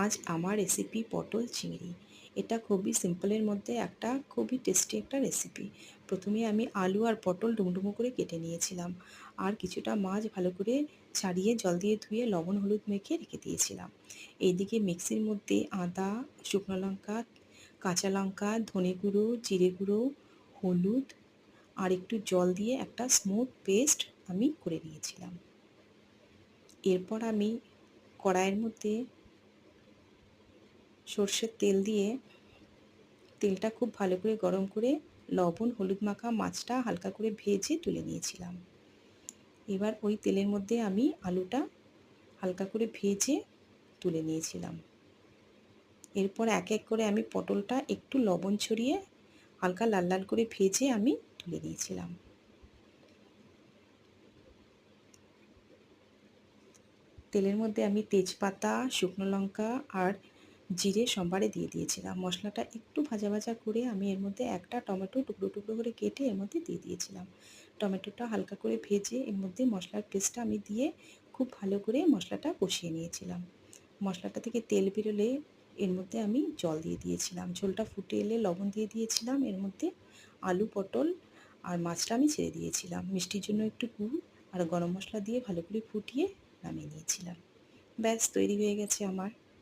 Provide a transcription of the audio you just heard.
আজ আমার রেসিপি পটল চিংড়ি। এটা খুবই সিম্পলের মধ্যে একটা খুবই টেস্টি একটা রেসিপি। প্রথমে আমি আলু আর পটল ডুমডুমো করে কেটে নিয়েছিলাম, আর কিছুটা মাছ ভালো করে ছাড়িয়ে জল দিয়ে ধুয়ে লবণ হলুদ মেখে রেখে দিয়েছিলাম। এইদিকে মিক্সির মধ্যে আদা, শুকনো লঙ্কা, কাঁচা লঙ্কা, ধনে গুঁড়ো, জিরে গুঁড়ো, হলুদ আর একটু জল দিয়ে একটা স্মুথ পেস্ট আমি করে নিয়েছিলাম। এরপর আমি কড়াইয়ের মধ্যে সর্ষের তেল দিয়ে তেলটা খুব ভালো করে গরম করে লবণ হলুদ মাখা মাছটা হালকা করে ভেজে তুলে নিয়েছিলাম। এবার ওই তেলের মধ্যে আমি আলুটা হালকা করে ভেজে তুলে নিয়েছিলাম। এরপর এক এক করে আমি পটলটা একটু লবণ ছড়িয়ে হালকা লাল লাল করে ভেজে আমি তুলে নিয়েছিলাম। তেলের মধ্যে আমি তেজপাতা, শুকনো লঙ্কা আর জিরে সম্বারে দিয়ে দিয়েছিলাম। মশলাটা একটু ভাজা ভাজা করে আমি এর মধ্যে একটা টমেটো টুকরো টুকরো করে কেটে এর মধ্যে দিয়ে দিয়েছিলাম। টমেটোটা হালকা করে ভেজে এর মধ্যে মশলার পেস্টটা আমি দিয়ে খুব ভালো করে মশলাটা কষিয়ে নিয়েছিলাম। মশলাটা থেকে তেল বেরোলে এর মধ্যে আমি জল দিয়ে দিয়েছিলাম। ঝোলটা ফুটে এলে লবণ দিয়ে দিয়েছিলাম। এর মধ্যে আলু, পটল আর মাছটা আমি ছেড়ে দিয়েছিলাম। মিষ্টির জন্য একটু গুড় আর গরম মশলা দিয়ে ভালো করে ফুটিয়ে নামিয়ে নিয়েছিলাম। ব্যাস তৈরি হয়ে গেছে আমার